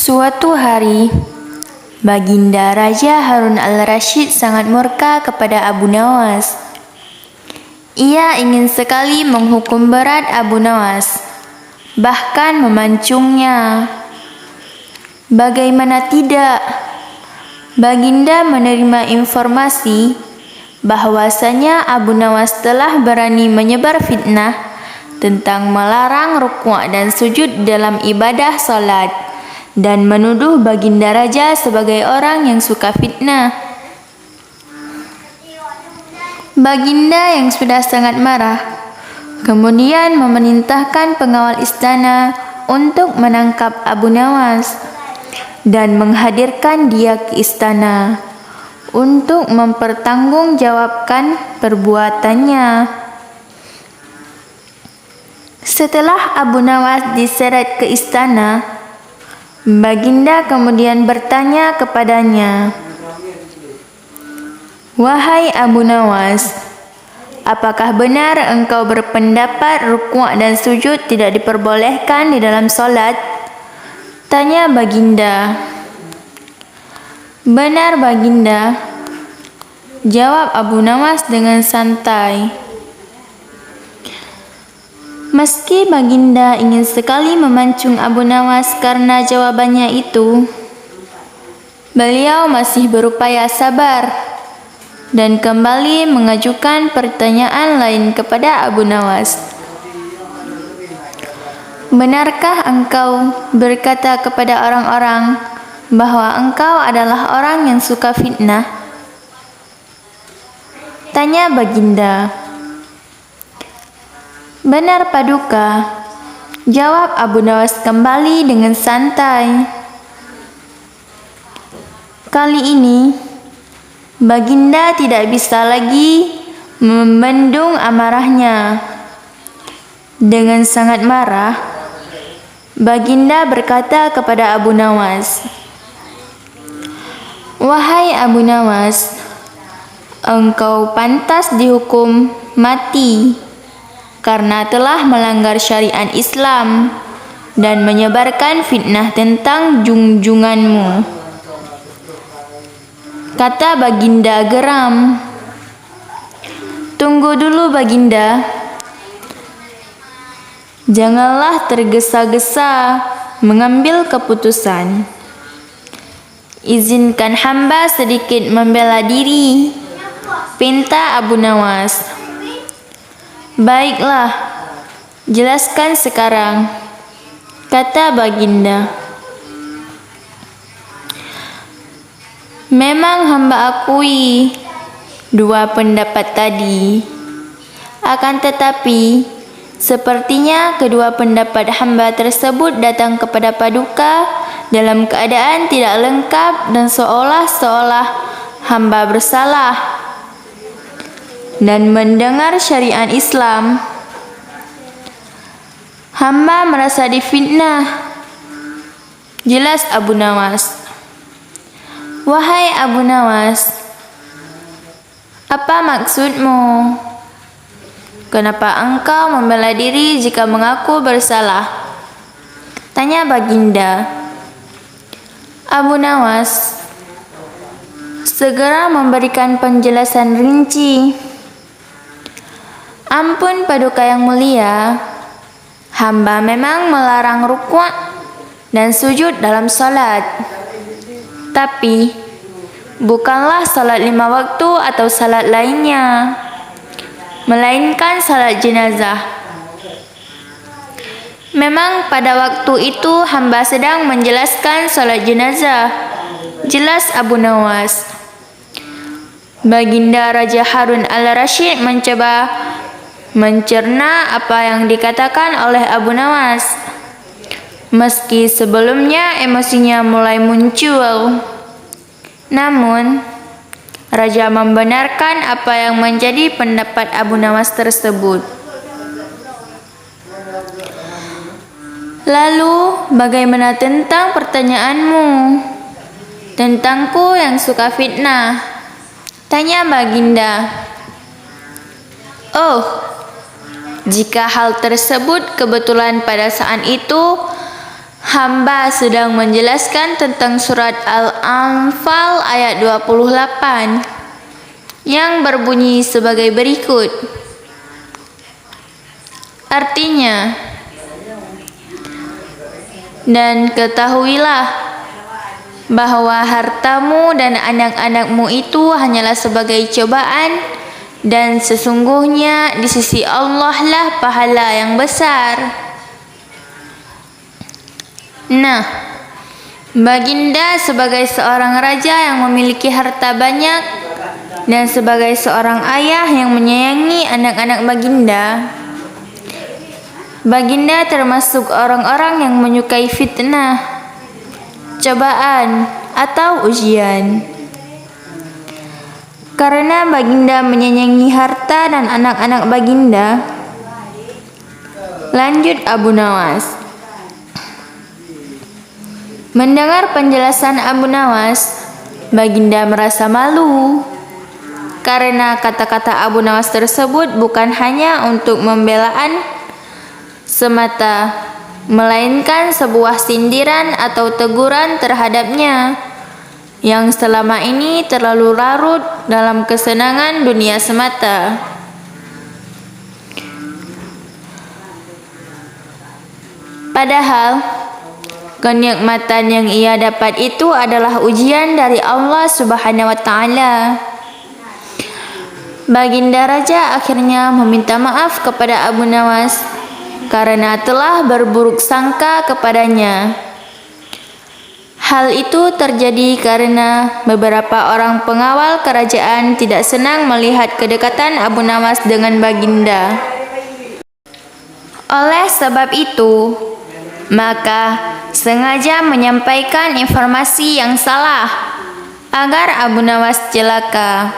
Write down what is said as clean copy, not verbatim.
Suatu hari, Baginda Raja Harun al-Rashid sangat murka kepada Abu Nawas. Ia ingin sekali menghukum berat Abu Nawas, bahkan memancungnya. Bagaimana tidak? Baginda menerima informasi bahwasanya Abu Nawas telah berani menyebar fitnah tentang melarang rukuk dan sujud dalam ibadah salat dan menuduh Baginda Raja sebagai orang yang suka fitnah. Baginda yang sudah sangat marah kemudian memerintahkan pengawal istana untuk menangkap Abu Nawas dan menghadirkan dia ke istana untuk mempertanggungjawabkan perbuatannya. Setelah Abu Nawas diseret ke istana, Baginda kemudian bertanya kepadanya, "Wahai Abu Nawas, apakah benar engkau berpendapat rukuk dan sujud tidak diperbolehkan di dalam solat?" Tanya Baginda. "Benar Baginda," jawab Abu Nawas dengan santai. Meski Baginda ingin sekali memancung Abu Nawas karena jawabannya itu, beliau masih berupaya sabar dan kembali mengajukan pertanyaan lain kepada Abu Nawas. "Benarkah engkau berkata kepada orang-orang bahwa engkau adalah orang yang suka fitnah?" Tanya Baginda. "Benar Paduka," jawab Abu Nawas kembali dengan santai. Kali ini, Baginda tidak bisa lagi membendung amarahnya. Dengan sangat marah, Baginda berkata kepada Abu Nawas, "Wahai Abu Nawas, engkau pantas dihukum mati karena telah melanggar syariat Islam dan menyebarkan fitnah tentang junjunganmu." Kata Baginda geram. "Tunggu dulu Baginda. Janganlah tergesa-gesa mengambil keputusan. Izinkan hamba sedikit membela diri," pinta Abu Nawas. "Baiklah, jelaskan sekarang," kata Baginda. "Memang hamba akui dua pendapat tadi. Akan tetapi, sepertinya kedua pendapat hamba tersebut datang kepada Paduka dalam keadaan tidak lengkap dan seolah-olah hamba bersalah. Dan mendengar syariat Islam, hamba merasa difitnah," jelas Abu Nawas. "Wahai Abu Nawas, apa maksudmu? Kenapa engkau membela diri jika mengaku bersalah?" Tanya Baginda. Abu Nawas segera memberikan penjelasan rinci. "Ampun Paduka yang mulia, hamba memang melarang rukuk dan sujud dalam salat. Tapi bukanlah salat 5 waktu atau salat lainnya, melainkan salat jenazah. Memang pada waktu itu hamba sedang menjelaskan salat jenazah," jelas Abu Nawas. Baginda Raja Harun al-Rashid mencoba mencerna apa yang dikatakan oleh Abu Nawas. Meski sebelumnya emosinya mulai muncul, namun Raja membenarkan apa yang menjadi pendapat Abu Nawas tersebut. "Lalu bagaimana tentang pertanyaanmu tentangku yang suka fitnah?" tanya Baginda. "Oh, jika hal tersebut kebetulan pada saat itu Hamba sedang menjelaskan tentang surat Al-Anfal ayat 28 yang berbunyi sebagai berikut. Artinya, dan ketahuilah bahwa hartamu dan anak-anakmu itu hanyalah sebagai cobaan, dan sesungguhnya di sisi Allah lah pahala yang besar. Nah, Baginda sebagai seorang raja yang memiliki harta banyak dan sebagai seorang ayah yang menyayangi anak-anak Baginda termasuk orang-orang yang menyukai fitnah, cobaan, atau ujian. Karena Baginda menyayangi harta dan anak-anak Baginda, lanjut Abu Nawas. Mendengar penjelasan Abu Nawas, Baginda merasa malu karena kata-kata Abu Nawas tersebut bukan hanya untuk pembelaan semata, melainkan sebuah sindiran atau teguran terhadapnya yang selama ini terlalu larut dalam kesenangan dunia semata. Padahal kenikmatan yang ia dapat itu adalah ujian dari Allah Subhanahu wa Ta'ala. Baginda Raja akhirnya meminta maaf kepada Abu Nawas karena telah berburuk sangka kepadanya. Hal itu terjadi karena beberapa orang pengawal kerajaan tidak senang melihat kedekatan Abu Nawas dengan Baginda. Oleh sebab itu, maka sengaja menyampaikan informasi yang salah agar Abu Nawas celaka.